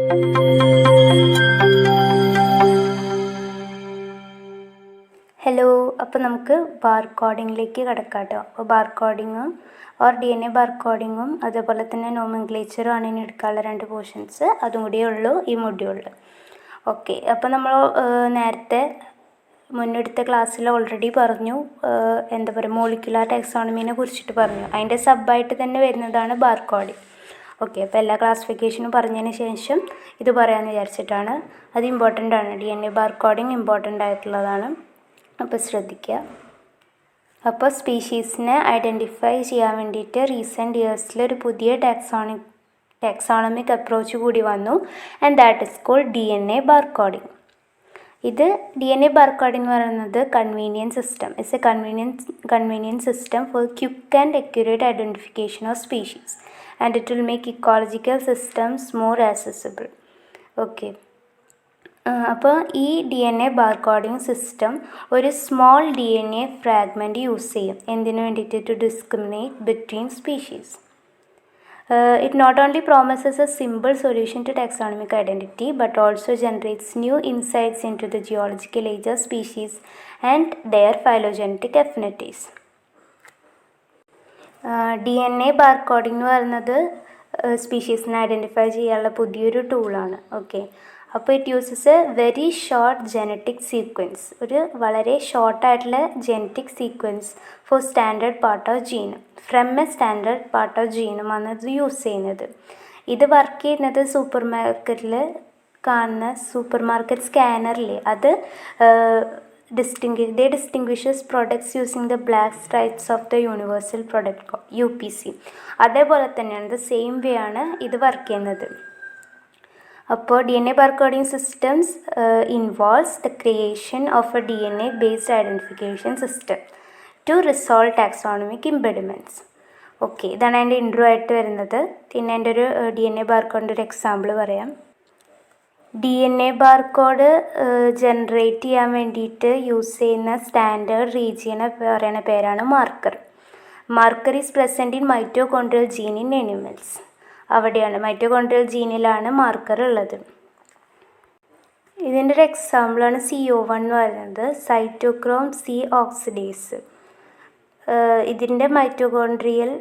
Hello, അപ്പോൾ നമുക്ക് ബാർകോഡിങ്ങിലേക്ക് കിടക്കാം കേട്ടോ. അപ്പോൾ ബാർകോഡിങ്ങും DNA ബാർകോഡിങ്ങും അതേപോലെ തന്നെ നോമെൻക്ലേച്ചറും ആണ് ഇനി എടുക്കാനുള്ള 2 പോർഷൻസ്. അതും കൂടിയേ ഉള്ളൂ ഈ മൊഡ്യൂളിൽ. ഓക്കെ, അപ്പോൾ നമ്മൾ നേരത്തെ മുന്നെടുത്ത ക്ലാസ്സിൽ ഓൾറെഡി പറഞ്ഞു, എന്താ പറയുക, മോളിക്കുലാർ ടാക്സോണമീനെ കുറിച്ചിട്ട് പറഞ്ഞു. അതിൻ്റെ സബ്ബായിട്ട് തന്നെ വരുന്നതാണ് ബാർകോഡിങ്. ഓക്കെ, അപ്പോൾ എല്ലാ ക്ലാസിഫിക്കേഷനും പറഞ്ഞതിന് ശേഷം ഇത് പറയാമെന്ന് വിചാരിച്ചിട്ടാണ്. അത് ഇമ്പോർട്ടൻ്റ് ആണ്. DNA ബാർകോഡിങ് ഇമ്പോർട്ടൻ്റ് ആയിട്ടുള്ളതാണ്. അപ്പോൾ ശ്രദ്ധിക്കുക. അപ്പോൾ സ്പീഷീസിനെ ഐഡൻറ്റിഫൈ ചെയ്യാൻ വേണ്ടിയിട്ട് റീസെൻറ്റ് ഇയേഴ്സിൽ ഒരു പുതിയ ടാക്സോണമിക് അപ്രോച്ച് കൂടി വന്നു. And that is called DNA barcoding. ഇത് DNA ബാർകോഡിങ് എന്ന് പറയുന്നത് convenience system. It's a convenience system for quick and accurate identification of species and it will make ecological systems more accessible. Okay, അപ്പോൾ ഈ DNA barcoding system ഒരു small DNA fragment use ചെയ്യും. എന്തിനു വേണ്ടിയിട്ട്? To discriminate between species. It not only promises a simple solution to taxonomic identity but also generates new insights in to the geological age of species and their phylogenetic affinities. DNA barcoding എന്ന് പറയുന്നത് സ്പീഷീസിനെ identify ചെയ്യാനുള്ള പുതിയൊരു ടൂളാണ്. Okay, അപ്പോൾ it uses a very short genetic sequence, ഒരു വളരെ ഷോർട്ടായിട്ടുള്ള genetic sequence for standard part of gene. From a standard part of ജീനുമാണ് ഇത് യൂസ് ചെയ്യുന്നത്. ഇത് വർക്ക് ചെയ്യുന്നത് സൂപ്പർ മാർക്കറ്റ് സ്കാനറില്ലേ, അത് distinguishes products using the black stripes of the universal product code UPC. അതേപോലെ തന്നെയാണ്, ദ സെയിം വേ ആണ് ഇത് വർക്ക് ചെയ്യുന്നത്. അപ്പോൾ DNA barcoding systems involves the creation of a DNA based identification system to resolve taxonomic impediments. Okay, ഇതാണ് എൻ്റെ intro ആയിട്ട് വരുന്നത്. പിന്നെ എൻ്റെ ഒരു DNA ബാർകോഡിൻ്റെ ഒരു എക്സാമ്പിൾ പറയാം. DNA ബാർകോഡ് ജനറേറ്റ് ചെയ്യാൻ വേണ്ടിയിട്ട് യൂസ് ചെയ്യുന്ന സ്റ്റാൻഡേർഡ് റീജിയനെ പറയുന്ന പേരാണ് marker. Marker is present in mitochondrial gene in animals. അവിടെയാണ് മൈറ്റോകോൺഡ്രിയൽ ജീനിലാണ് മാർക്കർ ഉള്ളത്. ഇതിൻ്റെ ഒരു എക്സാമ്പിളാണ് CO1 എന്ന് പറയുന്നത്, സൈറ്റോക്രോം C ഓക്സിഡേസ്. ഇതിൻ്റെ മൈറ്റോകോൺഡ്രിയൽ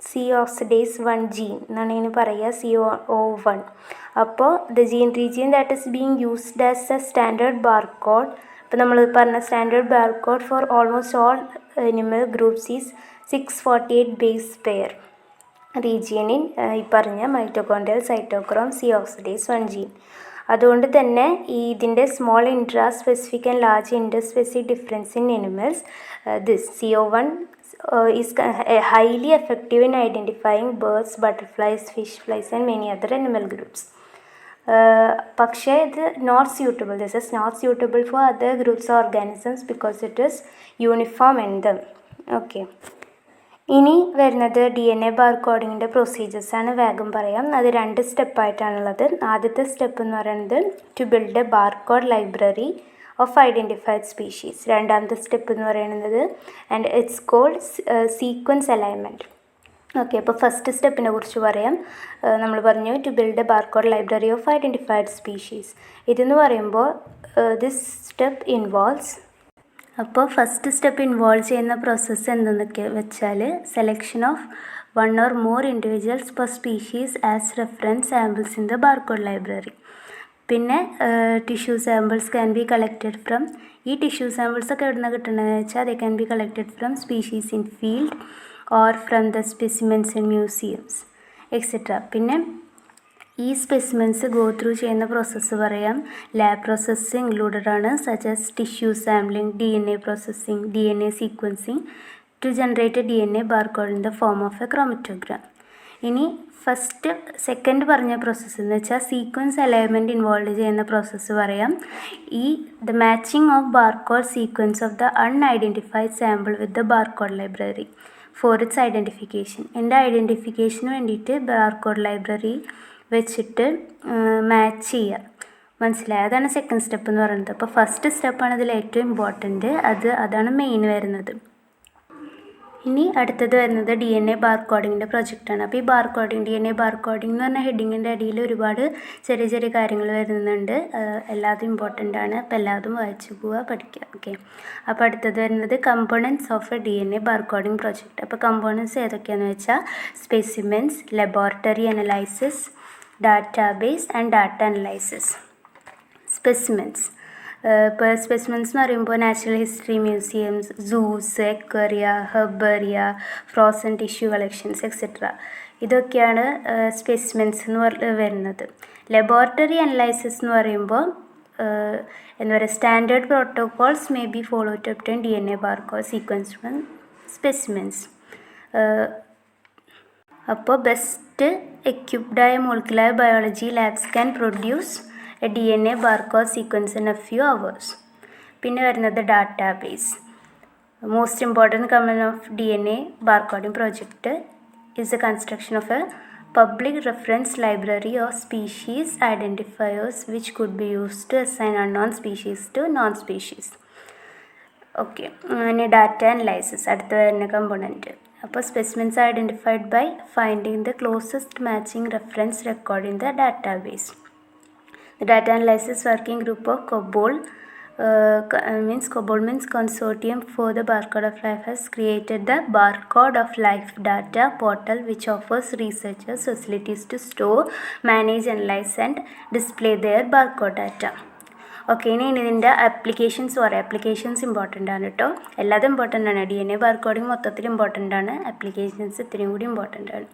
C ഓക്സിഡേസ് 1 ജീൻ എന്നാണ് ഇതിന് പറയുക, CO1. അപ്പോൾ the gene region that is being used as a standard barcode. ഇപ്പോൾ നമ്മൾ പറഞ്ഞ standard barcode for almost all animal groups is 648 base pair റീജിയനിൻ ഈ പറഞ്ഞ mitochondrial cytochrome C oxidase 1 gene. അതുകൊണ്ട് തന്നെ ഇതിൻ്റെ small intraspecific and large interspecific difference in animals this CO1 is highly effective in identifying birds, butterflies, fish flies and many other animal groups. പക്ഷേ ഇത് this is not suitable for other groups of organisms because it is uniform in them. Okay, ഇനി വരുന്നത് DNA ബാർകോഡിങ്ങിൻ്റെ പ്രൊസീജിയേഴ്സാണ്. വേഗം പറയാം. അത് 2 സ്റ്റെപ്പായിട്ടാണുള്ളത്. ആദ്യത്തെ step എന്ന് പറയുന്നത് to build a barcode library of identified species. രണ്ടാമത്തെ സ്റ്റെപ്പ് എന്ന് പറയുന്നത് and it's called sequence alignment. Okay, അപ്പോൾ ഫസ്റ്റ് സ്റ്റെപ്പിനെ കുറിച്ച് പറയാം. നമ്മൾ പറഞ്ഞു to build a barcode library of identified species. ഇതെന്ന് പറയുമ്പോൾ ദിസ് സ്റ്റെപ്പ് ഇൻവോൾവ്സ്, അപ്പോൾ ഫസ്റ്റ് സ്റ്റെപ്പ് ഇൻവോൾവ് ചെയ്യുന്ന പ്രോസസ്സ് എന്തെന്നൊക്കെ വെച്ചാൽ selection of 1 or more individuals per species as reference samples in the barcode library. പിന്നെ tissue samples can be collected from, ഈ tissue samples ഒക്കെ എവിടെ നിന്നാണ് കിട്ടുന്നതെന്ന് വെച്ചാൽ they can be collected from species in field or from the specimens in museums etcetera. പിന്നെ ഈ specimens go through ചെയ്യുന്ന പ്രോസസ്സ് പറയാം. ലാബ് പ്രോസസ്സ് ഇൻക്ലൂഡഡ് ആണ്, such as tissue sampling, DNA processing, DNA sequencing to generate DNA barcode in the form of a chromatogram. ഇനി second പറഞ്ഞ process എന്ന് വെച്ചാൽ sequence alignment involve ചെയ്യുന്ന പ്രോസസ്സ് പറയാം. The matching of barcode sequence of the unidentified sample with the barcode library for its identification. എൻ്റെ ഐഡൻറ്റിഫിക്കേഷന് വേണ്ടിയിട്ട് barcode library വെച്ചിട്ട് മാച്ച് ചെയ്യുക. മനസ്സിലായി? അതാണ് സെക്കൻഡ് സ്റ്റെപ്പ് എന്ന് പറയുന്നത്. അപ്പോൾ ഫസ്റ്റ് സ്റ്റെപ്പാണ് ഇതിൽ ഏറ്റവും ഇമ്പോർട്ടൻറ്റ്, അതാണ് മെയിൻ വരുന്നത്. ഇനി അടുത്തത് വരുന്നത് DNA ബാർകോഡിങ്ങിൻ്റെ പ്രൊജക്റ്റാണ്. അപ്പോൾ ഈ DNA ബാർകോഡിംഗ് എന്ന് പറഞ്ഞ ഹെഡിങ്ങിൻ്റെ അടിയിൽ ഒരുപാട് ചെറിയ ചെറിയ കാര്യങ്ങൾ വരുന്നുണ്ട്. എല്ലാതും ഇമ്പോർട്ടൻ്റ് ആണ്. അപ്പോൾ എല്ലാതും വായിച്ചു പോവുക, പഠിക്കുക. ഓക്കെ. അപ്പോൾ അടുത്തത് വരുന്നത് components of a DNA barcoding project. അപ്പോൾ കമ്പോണൻസ് ഏതൊക്കെയാണെന്ന് വെച്ചാൽ specimens, laboratory analysis, database and data analysis. Specimens ഇപ്പോൾ സ്പെസിമെൻസ് എന്ന് പറയുമ്പോൾ natural history museums, zoos, aquaria, herbaria, frozen tissue collections etcetera. ഇതൊക്കെയാണ് സ്പെസിമെൻസ് എന്ന് വരുന്നത്. ലബോറട്ടറി അനലൈസിസ് എന്ന് പറയുമ്പോൾ എന്താ പറയുക, standard protocols may be follow to obtain DNA barcode sequence from specimens. അപ്പോൾ ബെസ്റ്റ് എക്യുപ്ഡായ molecular biology labs can produce a DNA barcode sequence in A few hours. പിന്നെ വരുന്നത് database. Most important component of DNA barcoding project is the construction of a public reference library of species identifiers which could be used to assign unknown species to non-species. Okay. അങ്ങനെ data analysis അടുത്ത വരുന്ന component. അപ്പോൾ specimens identified by finding the closest matching reference record in the database. The data analysis working group of COBOL means Consortium for the Barcode of Life has created the Barcode of Life data portal which offers researchers facilities to store, manage, analyze and display their barcode data. Okay. ഇനി ഇതിൻ്റെ applications പറയാം. Applications important ആണ് കേട്ടോ. എല്ലാതും important ആണ്. DNA ബാർകോഡിങ് മൊത്തത്തിൽ important ആണ്. Applications ഇത്രയും കൂടി ഇമ്പോർട്ടൻ്റ് ആണ്.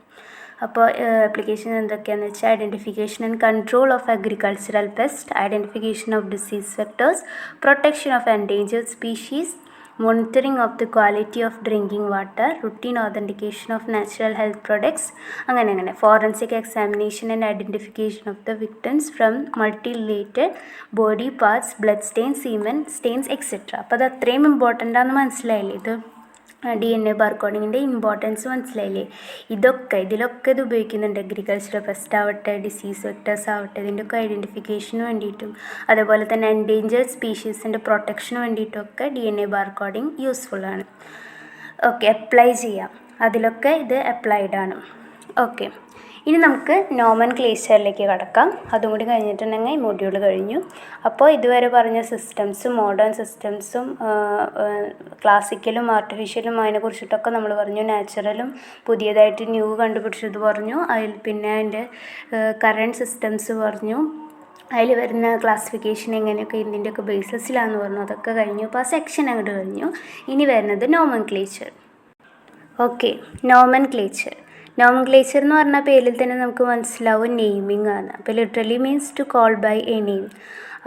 അപ്പോൾ ആപ്ലിക്കേഷൻ എന്തൊക്കെയാണെന്ന് വെച്ചാൽ identification and control of agricultural pest, identification of disease vectors, protection of endangered species, monitoring of the quality of drinking water, routine authentication of natural health products, അങ്ങനെ forensic examination and identification of the victims from multi related body parts, blood stain, semen stains etcetera. അപ്പോൾ അത് അത്രയും important ആണെന്ന് മനസ്സിലായില്ലേ? ഇത് DNA ബാർകോഡിങ്ങിൻ്റെ importance മനസ്സിലായില്ലേ? ഇതിലൊക്കെ ഇത് ഉപയോഗിക്കുന്നുണ്ട്. അഗ്രികൾച്ചറൽ പെസ്റ്റ് ആവട്ടെ, ഡിസീസ് വെക്ടേഴ്സ് ആവട്ടെ, ഇതിൻ്റെയൊക്കെ ഐഡൻറ്റിഫിക്കേഷന് വേണ്ടിയിട്ടും അതേപോലെ തന്നെ എൻഡേഞ്ചേർഡ് സ്പീഷീസിൻ്റെ പ്രൊട്ടക്ഷന് വേണ്ടിയിട്ടൊക്കെ DNA ബാർകോഡിങ് യൂസ്ഫുള്ളാണ്. ഓക്കെ. അപ്ലൈ ചെയ്യാം. അതിലൊക്കെ ഇത് അപ്ലൈഡ് ആണ്. ഓക്കെ. ഇനി നമുക്ക് നോമൻക്ലേച്ചറിലേക്ക് കടക്കാം. അതും കൂടി കഴിഞ്ഞിട്ടുണ്ടെങ്കിൽ ഈ മൊഡ്യൂൾ കഴിഞ്ഞു. അപ്പോൾ ഇതുവരെ പറഞ്ഞ സിസ്റ്റംസും മോഡേൺ സിസ്റ്റംസും ക്ലാസിക്കലും ആർട്ടിഫിഷ്യലും അതിനെക്കുറിച്ചിട്ടൊക്കെ നമ്മൾ പറഞ്ഞു. നാച്ചുറലും പുതിയതായിട്ട് ന്യൂ കണ്ടുപിടിച്ചത് പറഞ്ഞു. അതിൽ പിന്നെ അതിൻ്റെ കറണ്ട് സിസ്റ്റംസ് പറഞ്ഞു. അതിൽ വരുന്ന ക്ലാസിഫിക്കേഷൻ എങ്ങനെയൊക്കെ ഇതിൻ്റെയൊക്കെ ബേസിസിലാണെന്ന് പറഞ്ഞു. അതൊക്കെ കഴിഞ്ഞു. അപ്പോൾ ആ സെക്ഷൻ അങ്ങോട്ട് കഴിഞ്ഞു. ഇനി വരുന്നത് നോമൻക്ലേച്ചർ. ഓക്കെ. നോമൻക്ലേച്ചർ എന്ന് പറഞ്ഞ പേരിൽ തന്നെ നമുക്ക് മനസ്സിലാവും നെയിമിംഗ് ആണ്. അപ്പോൾ literally means to call by a name.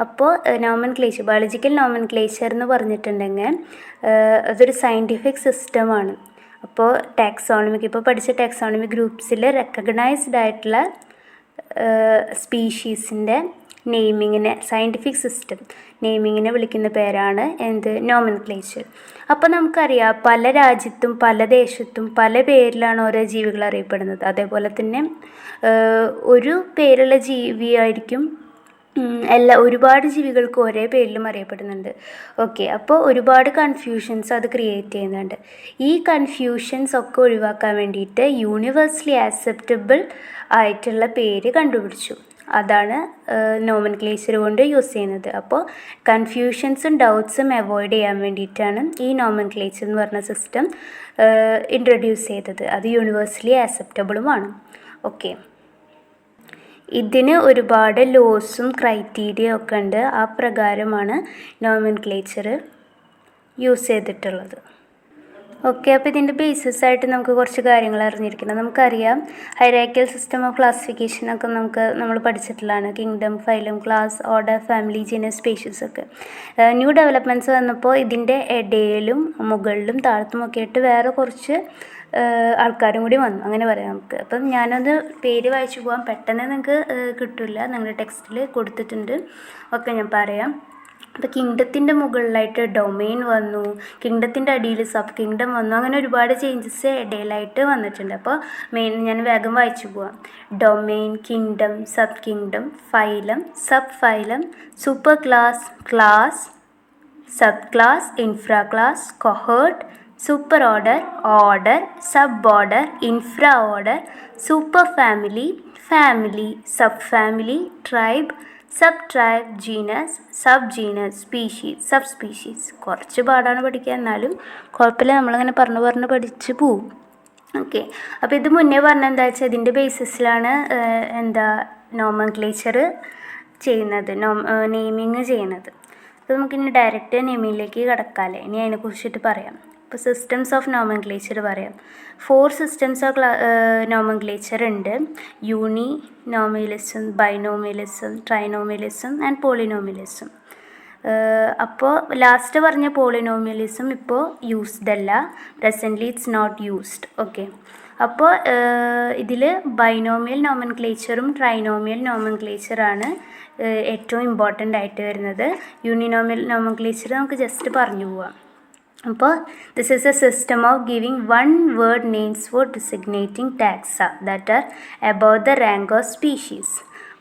അപ്പോൾ നോമൻക്ലേച്ചർ, ബയോളജിക്കൽ നോമൻക്ലേച്ചർ എന്ന് പറഞ്ഞിട്ടുണ്ടെങ്കിൽ അതൊരു സയൻറ്റിഫിക് സിസ്റ്റമാണ്. അപ്പോൾ ടാക്സോണമിക്ക് ഇപ്പോൾ പഠിച്ച ടാക്സോണമി ഗ്രൂപ്പ്സിൽ റെക്കഗ്നൈസ്ഡ് ആയിട്ടുള്ള സ്പീഷീസിൻ്റെ നെയിമിങ്ങിനെ, സയൻറ്റിഫിക് സിസ്റ്റം നെയിമിങ്ങിനെ വിളിക്കുന്ന പേരാണ് നോമൻക്ലേച്ചർ. അപ്പോൾ നമുക്കറിയാം പല രാജ്യത്തും പല ദേശത്തും പല പേരിലാണ് ഓരോ ജീവികൾ അറിയപ്പെടുന്നത്. അതേപോലെ തന്നെ ഒരു പേരുള്ള ജീവിയായിരിക്കും ഒരുപാട് ജീവികൾക്ക് ഒരേ പേരിലും അറിയപ്പെടുന്നുണ്ട്. ഓക്കെ. അപ്പോൾ ഒരുപാട് കൺഫ്യൂഷൻസ് അത് ക്രിയേറ്റ് ചെയ്യുന്നുണ്ട്. ഈ കൺഫ്യൂഷൻസ് ഒക്കെ ഒഴിവാക്കാൻ വേണ്ടിയിട്ട് യൂണിവേഴ്സലി ആക്സെപ്റ്റബിൾ ആയിട്ടുള്ള പേര് കണ്ടുപിടിച്ചു. അതാണ് നോമൻക്ലേച്ചർ കൊണ്ട് യൂസ് ചെയ്യുന്നത്. അപ്പോൾ കൺഫ്യൂഷൻസും ഡൗട്ട്സും അവോയ്ഡ് ചെയ്യാൻ വേണ്ടിയിട്ടാണ് ഈ നോമൻക്ലേച്ചർ എന്ന് പറഞ്ഞ സിസ്റ്റം ഇൻട്രൊഡ്യൂസ് ചെയ്തത്. അത് യൂണിവേഴ്സലി ആക്സെപ്റ്റബിളുമാണ്. ഓക്കെ. ഇതിന് ഒരുപാട് ലോസും ക്രൈറ്റീരിയ ഒക്കെ ഉണ്ട്. ആ പ്രകാരമാണ് നോമൻക്ലേച്ചർ യൂസ് ചെയ്തിട്ടുള്ളത്. ഓക്കെ. അപ്പോൾ ഇതിൻ്റെ ബേസിസ് ആയിട്ട് നമുക്ക് കുറച്ച് കാര്യങ്ങൾ അറിഞ്ഞിരിക്കണം. നമുക്കറിയാം ഹൈറാർക്കിയൽ സിസ്റ്റം ഓഫ് ക്ലാസിഫിക്കേഷനൊക്കെ നമ്മൾ പഠിച്ചിട്ടുള്ളതാണ്. Kingdom, phylum, class, order, family, genus, species ഒക്കെ. ന്യൂ ഡെവലപ്മെൻറ്റ്സ് വന്നപ്പോൾ ഇതിൻ്റെ ഇടയിലും മുകളിലും താഴത്തുമൊക്കെ ആയിട്ട് വേറെ കുറച്ച് ആൾക്കാരും കൂടി വന്നു, അങ്ങനെ പറയാം നമുക്ക്. അപ്പം ഞാനത് പേര് വായിച്ചു പോകാം, പെട്ടെന്ന് നിങ്ങൾക്ക് കിട്ടില്ല, നിങ്ങളുടെ ടെക്സ്റ്റിൽ കൊടുത്തിട്ടുണ്ട്. ഓക്കെ, ഞാൻ പറയാം. അപ്പോൾ കിങ്ഡത്തിൻ്റെ മുകളിലായിട്ട് ഡൊമെയിൻ വന്നു, കിങ്ഡത്തിൻ്റെ അടിയിൽ സബ് കിങ്ഡം വന്നു, അങ്ങനെ ഒരുപാട് ചേഞ്ചസ് ഇടയിലായിട്ട് വന്നിട്ടുണ്ട്. അപ്പോൾ ഞാൻ വേഗം വായിച്ചു പോവാം. Domain, kingdom, sub kingdom, phylum, sub phylum, super class, class, sub class, infra class, cohort, super order, order, sub order, infra order, super family, family, sub family, tribe, sub tribe, genus, sub genus, species, sub species. കുറച്ച് പാടാണ് പഠിക്കാൻ, എന്നാലും കുഴപ്പമില്ല, നമ്മളിങ്ങനെ പറഞ്ഞ് പഠിച്ച് പോവും. Okay, അപ്പോൾ ഇത് മുന്നേ പറഞ്ഞ എന്താ വെച്ചാൽ ഇതിൻ്റെ ബേസിസിലാണ് നോമൻക്ലേച്ചർ ചെയ്യുന്നത്, നെയിമിങ് ചെയ്യുന്നത്. അപ്പോൾ നമുക്കിനി ഡയറക്റ്റ് നെയിമിങ്ങിലേക്ക് കിടക്കാമല്ലേ. ഇനി അതിനെക്കുറിച്ചിട്ട് പറയാം. ഇപ്പോൾ സിസ്റ്റംസ് ഓഫ് നോമൻക്ലേച്ചർ പറയാം. 4 സിസ്റ്റംസ് ഓഫ് നോമൻക്ലേച്ചർ ഉണ്ട്. Uninomialism, binomialism, trinomialism and polynomialism. അപ്പോൾ ലാസ്റ്റ് പറഞ്ഞ പോളിനോമിയലിസം ഇപ്പോൾ യൂസ്ഡ് അല്ല, presently it's not used. Okay, അപ്പോൾ ഇതിൽ ബൈനോമിയൽ നോമൻക്ലേച്ചറും ട്രൈനോമിയൽ നോമൻക്ലേച്ചറാണ് ഏറ്റവും ഇമ്പോർട്ടൻ്റ് ആയിട്ട് വരുന്നത്. യൂണിനോമിയൽ നോമൻക്ലേച്ചർ നമുക്ക് ജസ്റ്റ് പറഞ്ഞു പോവാം. അപ്പോൾ this is a system of giving one word names for designating taxa that are above the rank of species.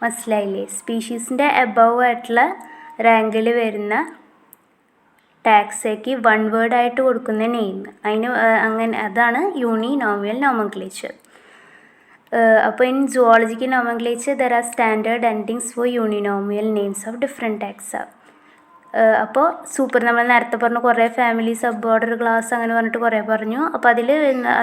മനസ്സിലായില്ലേ? സ്പീഷീസിൻ്റെ എബവ് ആയിട്ടുള്ള റാങ്കിൽ വരുന്ന ടാക്സയ്ക്ക് വൺ വേർഡായിട്ട് കൊടുക്കുന്ന നെയിം, അങ്ങനെ അതാണ് യൂണിനോമിയൽ നോമൻക്ലേച്ചർ. അപ്പോൾ in zoological nomenclature there are standard endings for uninominal names of different taxa. അപ്പോൾ നമ്മൾ നേരത്തെ പറഞ്ഞു കുറേ ഫാമിലി, സബ് ഓർഡർ, ക്ലാസ് അങ്ങനെ പറഞ്ഞിട്ട് കുറേ പറഞ്ഞു. അപ്പോൾ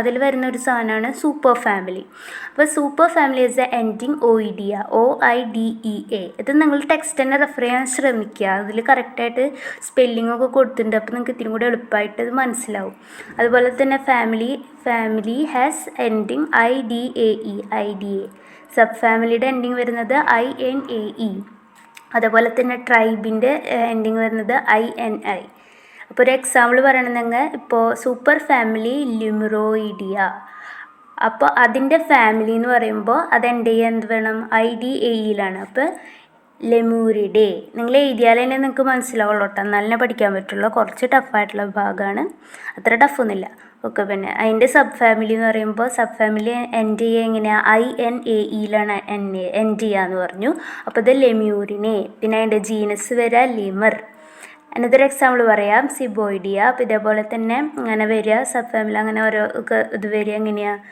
അതിൽ വരുന്ന ഒരു സാധനമാണ് സൂപ്പർ ഫാമിലി. അപ്പോൾ super family is A ending OIDEA, OIDEA. ഇത് നിങ്ങൾ ടെക്സ്റ്റ് തന്നെ റെഫർ ചെയ്യാൻ ശ്രമിക്കുക. അതിൽ കറക്റ്റായിട്ട് സ്പെല്ലിങ്ങൊക്കെ കൊടുത്തിട്ടുണ്ട്, അപ്പോൾ നിങ്ങൾക്ക് ഇത്തിരി കൂടി എളുപ്പമായിട്ട് ഇത് മനസ്സിലാവും. അതുപോലെ തന്നെ family has ending IDAE. Sub ഫാമിലിയുടെ എൻഡിങ് വരുന്നത് INAE. അതുപോലെ തന്നെ ട്രൈബിൻ്റെ എൻഡിങ് വരുന്നത് INI. അപ്പോൾ ഒരു എക്സാമ്പിൾ പറയണമെങ്കിൽ ഇപ്പോൾ സൂപ്പർ ഫാമിലി ലിമുറോയിഡിയ. അപ്പോൾ അതിൻ്റെ ഫാമിലി എന്ന് പറയുമ്പോൾ അത് എൻ്റെ എന്ത് വേണം, IDAEയിലാണ്. അപ്പോൾ ലെമൂരിഡേ നിങ്ങൾ എഴുതിയാൽ തന്നെ നിങ്ങൾക്ക് മനസ്സിലാവുള്ളൂ കേട്ടോ, എന്നാലേ പഠിക്കാൻ പറ്റുള്ളൂ. കുറച്ച് ടഫായിട്ടുള്ള ഭാഗമാണ്, അത്ര ടഫൊന്നുമില്ല. ഓക്കെ, പിന്നെ അതിൻ്റെ സബ് ഫാമിലി എന്ന് പറയുമ്പോൾ സബ് ഫാമിലി എൻഡ് ചെയ്യുക എങ്ങനെയാണ്, INAEയിലാണ് എൻഡ് ചെയ്യുക എന്ന് പറഞ്ഞു. അപ്പോൾ ഇത് ലെമ്യൂരിനെ. പിന്നെ അതിൻ്റെ ജീനസ് വരിക ലിമർ. എന്നതൊരു എക്സാമ്പിൾ പറയാം, സിബോയിഡിയ. അപ്പോൾ ഇതേപോലെ തന്നെ അങ്ങനെ വരിക സബ് ഫാമിലി, അങ്ങനെ ഓരോ ഇത് വരിക എങ്ങനെയാണ്,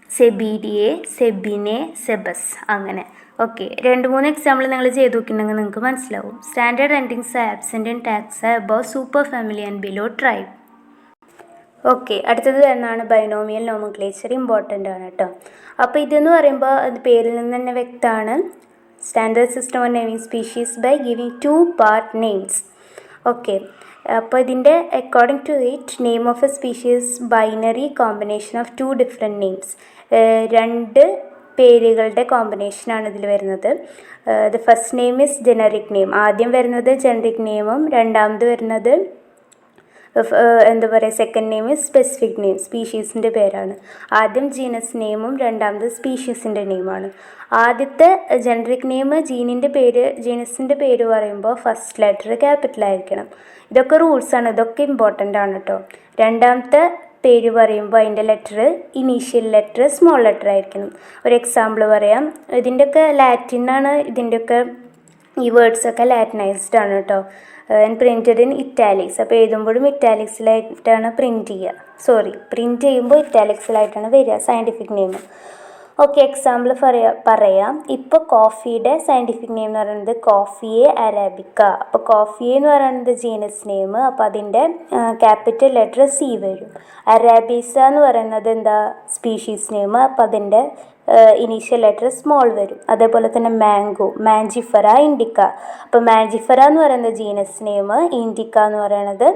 സെബീഡിയെ, സെബിനെ, സെബസ്, അങ്ങനെ. ഓക്കെ, 2-3 എക്സാമ്പിൾ നിങ്ങൾ ചെയ്ത് നോക്കിയിട്ടുണ്ടെങ്കിൽ നിങ്ങൾക്ക് മനസ്സിലാവും. Standard endings absent in taxa above super family and below tribe. Okay, അടുത്തത് എന്നാണ് ബൈനോമിയൽ നോമൻക്ലേച്ചർ. ഇമ്പോർട്ടൻ്റ് ആണ് കേട്ടോ. അപ്പോൾ ഇതെന്ന് പറയുമ്പോൾ അത് പേരിൽ നിന്ന് തന്നെ വ്യക്തമാണ്. Standard system of naming species by giving 2 part names. Okay, അപ്പോൾ ഇതിൻ്റെ according to it name of a species binary combination of 2 different names. 2 പേരുകളുടെ കോമ്പിനേഷനാണ് ഇതിൽ വരുന്നത്. The first name is generic name. ആദ്യം വരുന്നത് ജനറിക് നെയിമും രണ്ടാമത് വരുന്നത് second name is specific name, സ്പീഷീസിൻ്റെ പേരാണ്. ആദ്യം ജീനസ് നെയിമും രണ്ടാമത് സ്പീഷീസിൻ്റെ നെയിമാണ്. ആദ്യത്തെ ജനറിക് നെയിം ജീനസിൻ്റെ പേര് പറയുമ്പോൾ ഫസ്റ്റ് ലെറ്റർ ക്യാപിറ്റലായിരിക്കണം. ഇതൊക്കെ റൂൾസാണ്, ഇതൊക്കെ ഇമ്പോർട്ടൻ്റ് ആണ് കേട്ടോ. രണ്ടാമത്തെ പേര് പറയുമ്പോൾ അതിൻ്റെ letter initial letter small letter ആയിരിക്കണം. ഒരു എക്സാമ്പിൾ പറയാം. ഇതിൻ്റെയൊക്കെ ലാറ്റിനാണ്, ഇതിൻ്റെയൊക്കെ ഈ വേർഡ്സൊക്കെ ലാറ്റിനൈസ്ഡ് ആണ് കേട്ടോ. And printed in italics. അപ്പോൾ എഴുതുമ്പോഴും ഇറ്റാലിക്സിലായിട്ടാണ് പ്രിൻറ്റ് ചെയ്യുമ്പോൾ ഇറ്റാലിക്സിലായിട്ടാണ് വരിക സയൻറ്റിഫിക് നെയിം. ഓക്കെ, എക്സാമ്പിൾ പറയാം. ഇപ്പോൾ കോഫിയുടെ സയൻറ്റിഫിക് നെയിം എന്ന് പറയുന്നത് കോഫിയെ അരാബിക്ക. അപ്പോൾ കോഫിയെ എന്ന് പറയുന്നത് ജീനസ് നെയിം, അപ്പോൾ അതിൻ്റെ ക്യാപിറ്റൽ ലെറ്റർ C വരും. അരാബീസ എന്ന് പറയുന്നത് സ്പീഷീസ് നെയിം, അപ്പോൾ അതിൻ്റെ ഇനീഷ്യൽ ലെറ്റർ സ്മോൾ വരും. അതേപോലെ തന്നെ മാഞ്ചിഫറ ഇൻഡിക്ക. അപ്പോൾ മാഞ്ചിഫറ എന്ന് പറയുന്നത് ജീനസ് നെയിം, ഇൻഡിക്ക എന്ന് പറയുന്നത്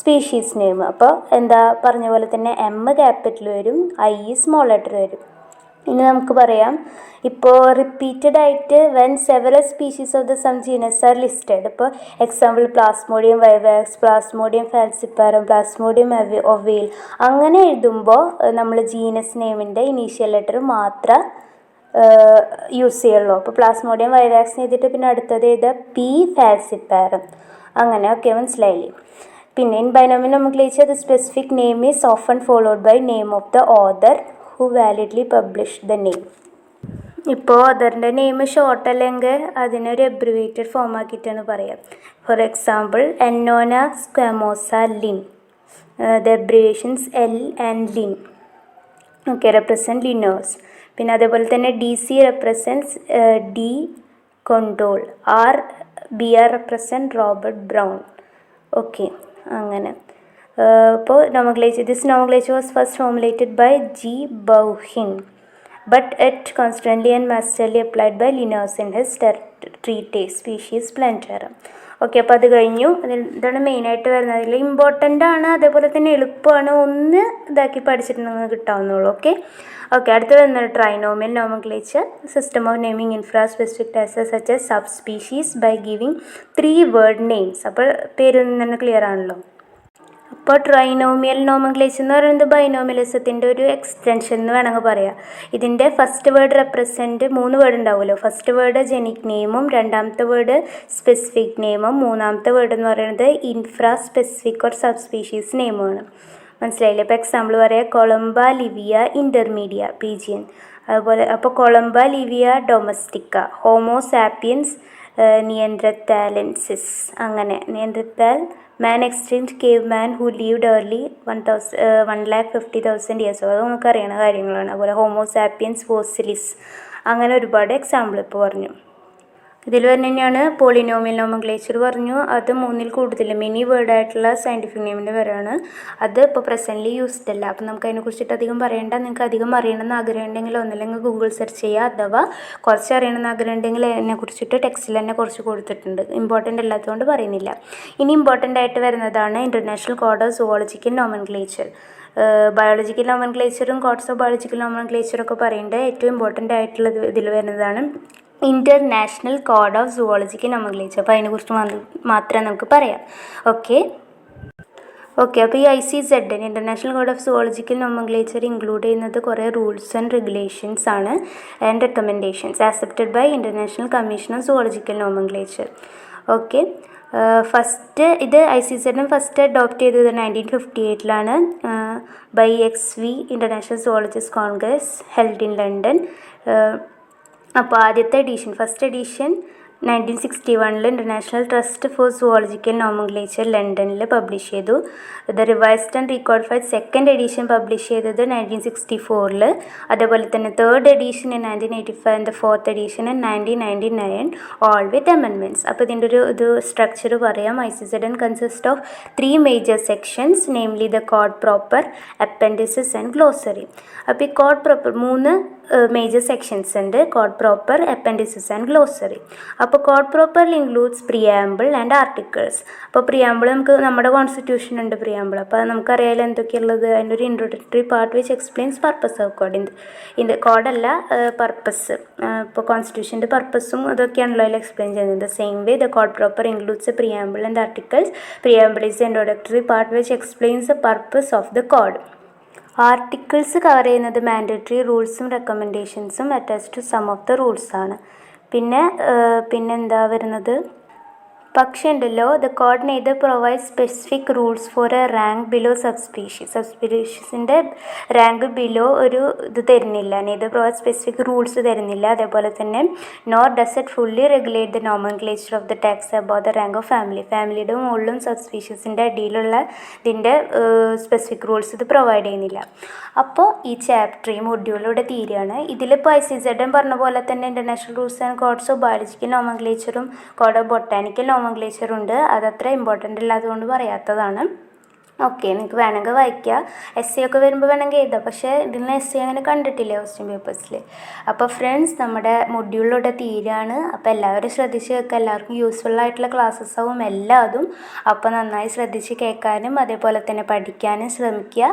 സ്പീഷീസ് നെയിം. അപ്പോൾ പറഞ്ഞ പോലെ തന്നെ M ക്യാപിറ്റൽ വരും, I സ്മോൾ ലെറ്റർ വരും. ഇനി നമുക്ക് പറയാം, ഇപ്പോൾ റിപ്പീറ്റഡ് ആയിട്ട് when several species of the same genus are listed. ഇപ്പോൾ example plasmodium vivax, plasmodium falciparum, plasmodium ovale, അങ്ങനെ എഴുതുമ്പോൾ നമ്മൾ ജീനസ് നെയിമിൻ്റെ ഇനീഷ്യൽ ലെറ്റർ മാത്രം യൂസ് ചെയ്യുള്ളൂ. അപ്പോൾ പ്ലാസ്മോഡിയം വൈവാക്സ് ചെയ്തിട്ട് പിന്നെ അടുത്തത് P ഫാൽസിപ്പാരം, അങ്ങനെ. ഓക്കെ, മനസ്സിലായില്ലേ? പിന്നെ in binomial nomenclature the specific name is often followed by name of the author who validly published the name. ഇപ്പോൾ ഓതറിൻ്റെ നെയിം ഷോർട്ട് അല്ലെങ്കിൽ അതിനൊരു എബ്രിവേറ്റഡ് ഫോം ആക്കിയിട്ടാണ് പറയാം. For example annona squamosa Lin. The abbreviations L and Lin. Okay, represent Linnaeus. പിന്നെ അതേപോലെ തന്നെ D C represents De Candolle. B R represent Robert Brown. Okay, അങ്ങനെ. അപ്പോൾ this nomenclature was first formulated by G Bauhin, but it constantly and masterly applied by Linnaeus in his treatise Species Plantarum. Okay, അപ്പോൾ അത് കഴിഞ്ഞു. ഇതാണ് മെയിനായിട്ട് വരുന്നത്. അതിൽ important ആണ്, അതേപോലെ തന്നെ എളുപ്പമാണ്. ഒന്ന് ഇതാക്കി പഠിച്ചിട്ടുണ്ടെങ്കിൽ കിട്ടാവുന്നുള്ളൂ. ഓക്കെ, അടുത്ത് വരുന്നത് trinomial nomenclature, system of naming infraspecific taxa such as subspecies by giving 3 word names. അപ്പോൾ പേരിൽ നിന്ന് തന്നെ ക്ലിയർ ആണല്ലോ. അപ്പോൾ ട്രൈനോമിയൽ നോമൻക്ലേച്ചർ എന്ന് പറയുന്നത് ബൈനോമിയലിസത്തിൻ്റെ ഒരു എക്സ്റ്റൻഷൻ എന്ന് വേണമെങ്കിൽ പറയാം. ഇതിൻ്റെ ഫസ്റ്റ് വേർഡ് റെപ്രസെൻറ്റ് 3 വേർഡ് ഉണ്ടാവുമല്ലോ. ഫസ്റ്റ് വേർഡ് ജെനിക് നെയിമും, രണ്ടാമത്തെ വേർഡ് സ്പെസിഫിക് നെയിമും, മൂന്നാമത്തെ വേർഡ് എന്ന് പറയുന്നത് infra specific or sub species നെയിമാണ്. മനസ്സിലായില്ലേ? ഇപ്പോൾ എക്സാമ്പിൾ പറയാം, കൊളംബ ലിവിയ ഇൻ്റർമീഡിയ പീജിയൻ. അതുപോലെ അപ്പോൾ Columba livia domestica, homo sapiens neanderthalensis. അങ്ങനെ Neanderthal man extinct cave man who lived early 1,50,000 years. അത് നമുക്കറിയണ കാര്യങ്ങളാണ്. അതുപോലെ ഹോമോസാപ്പിയൻസ് ഫോസിലിസ്, അങ്ങനെ ഒരുപാട് എക്സാമ്പിൾ ഇപ്പോൾ പറഞ്ഞു. ഇതിൽ തന്നെയാണ് പോളിനോമിയൽ നോമൻക്ലേച്ചർ പറഞ്ഞു. അത് 3-ൽ കൂടുതൽ മിനി വേർഡായിട്ടുള്ള സയൻറ്റിഫിക് നെയിമിൻ്റെ പേരാണ്. അത് ഇപ്പോൾ പ്രസൻ്റ്ലി യൂസ്ഡ് അല്ല. അപ്പോൾ നമുക്ക് അതിനെക്കുറിച്ചിട്ട് അധികം പറയേണ്ട. നിങ്ങൾക്ക് അധികം അറിയണമെന്ന് ആഗ്രഹം ഉണ്ടെങ്കിൽ ഒന്നില്ലെങ്കിൽ ഗൂഗിൾ സെർച്ച് ചെയ്യുക, അഥവാ കുറച്ച് അറിയണമെന്ന് ആഗ്രഹം ഉണ്ടെങ്കിൽ അതിനെക്കുറിച്ചിട്ട് ടെക്സ്റ്റിൽ തന്നെ കുറച്ച് കൊടുത്തിട്ടുണ്ട്. ഇമ്പോർട്ടൻ്റ് അല്ലാത്തതുകൊണ്ട് പറയുന്നില്ല. ഇനി ഇമ്പോർട്ടൻ്റ് ആയിട്ട് വരുന്നതാണ് international code of zoological nomenclature. Biological നോമൻക്ലേച്ചറും കോഡ്സ് ഓഫ് ബയോളജിക്കൽ നോമൻക്ലേച്ചറൊക്കെ പറയുന്നുണ്ട്. ഏറ്റവും ഇമ്പോർട്ടൻ്റ് ആയിട്ടുള്ളത് ഇതിൽ വരുന്നതാണ് international code of zoological nomenclature. അപ്പോൾ അതിനെക്കുറിച്ച് മാത്രമേ നമുക്ക് പറയാം. ഓക്കെ, അപ്പോൾ ഈ ICZ international code of zoological nomenclature include ചെയ്യുന്നത് കുറേ റൂൾസ് ആൻഡ് റെഗുലേഷൻസ് ആണ് and recommendations accepted by international commission of zoological nomenclature. Okay, ഇത് ICZ ഫസ്റ്റ് അഡോപ്റ്റ് ചെയ്തത് 1958 by XV international zoologist congress held in London. അപ്പോൾ ആദ്യത്തെ edition, first edition 1961 international trust for zoological nomenclature ലണ്ടനിൽ publish ചെയ്തു. The revised and recodified second edition publish ചെയ്തത് 1964. അതേപോലെ തന്നെ third edition in 1985 and fourth edition in 1999, all with amendments. അപ്പോൾ ഇതിൻ്റെ ഒരു സ്ട്രക്ചർ പറയാം. ICZ consist of 3 major sections, namely the code proper, appendices and glossary. അപ്പോൾ ഈ കോഡ് പ്രോപ്പർ 3 മേജർ സെക്ഷൻസ് ഉണ്ട്: code proper, appendices and glossary. അപ്പോൾ code പ്രോപ്പറിൽ includes preamble and articles. അപ്പോൾ പ്രിയാമ്പിൾ നമുക്ക് നമ്മുടെ കോൺസ്റ്റിറ്റ്യൂഷൻ ഉണ്ട് പ്രിയാമ്പിൾ. അപ്പോൾ നമുക്കറിയാലോ എന്തൊക്കെയുള്ളത്. അതിൻ്റെ ഒരു introductory part which explains purpose of code. ഇത് കോഡല്ല, പർപ്പസ്. ഇപ്പോൾ കോൺസ്റ്റിറ്റ്യൂഷൻ്റെ പർപ്പസും അതൊക്കെയാണല്ലോ അതിൽ എക്സ്പ്ലെയിൻ ചെയ്യുന്നത്. Same way the code proper includes preamble and articles. Preamble is the introductory part which explains the purpose of the code. Articles cover ചെയ്യുന്നത് mandatory റൂൾസും റെക്കമെൻഡേഷൻസും attach to some of the rules ആണ്. പിന്നെ എന്താ വരുന്നത്, പക്ഷേ ഉണ്ടല്ലോ, the code neither provide specific rules for a rank below സബ്സ്പീഷീസിൻ്റെ റാങ്ക് ബിലോ ഒരു ഇത് തരുന്നില്ല. നെയ്തർ പ്രൊവൈഡ് സ്പെസിഫിക് റൂൾസ് തരുന്നില്ല. അതേപോലെ തന്നെ nor does it fully regulate the nomenclature of the tax about the rank of ഫാമിലിയുടെ മുകളിലും സബ്സ്പീഷീസിൻ്റെ അടിയിലുള്ള ഇതിൻ്റെ സ്പെസിഫിക് റൂൾസ് ഇത് പ്രൊവൈഡ് ചെയ്യുന്നില്ല. അപ്പോൾ ഈ ചാപ്റ്റർ ഈ മൊഡ്യൂളിലൂടെ തീരുകയാണ്. ഇതിലിപ്പോൾ ICZ പറഞ്ഞ പോലെ തന്നെ international rules and codes of biological നോമൻക്ലേച്ചറും കോഡ് ഓഫ് ബൊട്ടാനിക്കൽ നോമൻക്ലേച്ചർ ഉണ്ട്. അതത്ര ഇമ്പോർട്ടൻ്റ് അല്ലാത്തതുകൊണ്ട് പറയാത്തതാണ്. ഓക്കെ, നിങ്ങൾക്ക് വേണമെങ്കിൽ വായിക്കുക. essay ഒക്കെ വരുമ്പോൾ വേണമെങ്കിൽ എഴുതാം. പക്ഷേ ഇതിന് essay അങ്ങനെ കണ്ടിട്ടില്ല ക്വസ്റ്റ്യൻ പേപ്പേഴ്സിൽ. അപ്പോൾ ഫ്രണ്ട്സ്, നമ്മുടെ മൊഡ്യൂളിലൂടെ തീരുകയാണ്. അപ്പോൾ എല്ലാവരും ശ്രദ്ധിച്ച് കേൾക്കുക. എല്ലാവർക്കും യൂസ്ഫുൾ ആയിട്ടുള്ള ക്ലാസ്സസ് ആവും എല്ലാതും. അപ്പോൾ നന്നായി ശ്രദ്ധിച്ച് കേൾക്കാനും അതേപോലെ തന്നെ പഠിക്കാനും ശ്രമിക്കുക.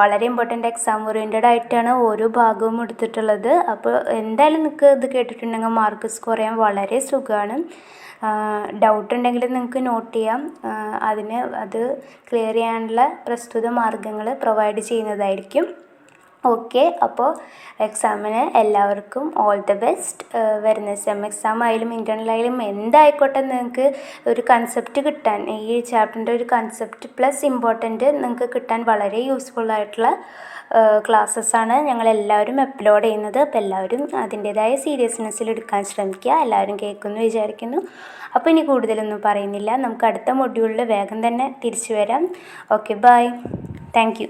വളരെ ഇമ്പോർട്ടൻ്റ് എക്സാം ഓറിയൻറ്റഡ് ആയിട്ടാണ് ഓരോ ഭാഗവും എടുത്തിട്ടുള്ളത്. അപ്പോൾ എന്തായാലും നിങ്ങൾക്ക് ഇത് കേട്ടിട്ടുണ്ടെങ്കിൽ മാർക്ക് സ്കോർ ചെയ്യാൻ വളരെ സുഖമാണ്. ഡൗട്ട് ഉണ്ടെങ്കിൽ നിങ്ങൾക്ക് നോട്ട് ചെയ്യാം. അത് ക്ലിയർ ചെയ്യാനുള്ള പ്രസ്തുത മാർഗ്ഗങ്ങൾ പ്രൊവൈഡ് ചെയ്യുന്നതായിരിക്കും. ഓക്കെ, അപ്പോൾ എക്സാമിന് എല്ലാവർക്കും ഓൾ ദ ബെസ്റ്റ്. വരുന്ന സെം എക്സാം ആയാലും ഇൻറ്റേർണൽ ആയാലും എന്തായിക്കോട്ടെ, നിങ്ങൾക്ക് ഒരു കൺസെപ്റ്റ് കിട്ടാൻ, ഈ ചാപ്റ്ററിൻ്റെ ഒരു കൺസെപ്റ്റ് പ്ലസ് ഇമ്പോർട്ടൻറ്റ് നിങ്ങൾക്ക് കിട്ടാൻ വളരെ യൂസ്ഫുൾ ആയിട്ടുള്ള ക്ലാസ്സസ്സാണ് ഞങ്ങളെല്ലാവരും അപ്ലോഡ് ചെയ്യുന്നത്. അപ്പോൾ എല്ലാവരും അതിൻ്റേതായ സീരിയസ്നെസ്സിൽ എടുക്കാൻ ശ്രമിക്കുക. എല്ലാവരും കേൾക്കുമെന്ന് വിചാരിക്കുന്നു. അപ്പോൾ ഇനി കൂടുതലൊന്നും പറയുന്നില്ല. നമുക്ക് അടുത്ത മൊഡ്യൂളിൽ വേഗം തന്നെ തിരിച്ചു വരാം. Okay, bye. Thank U.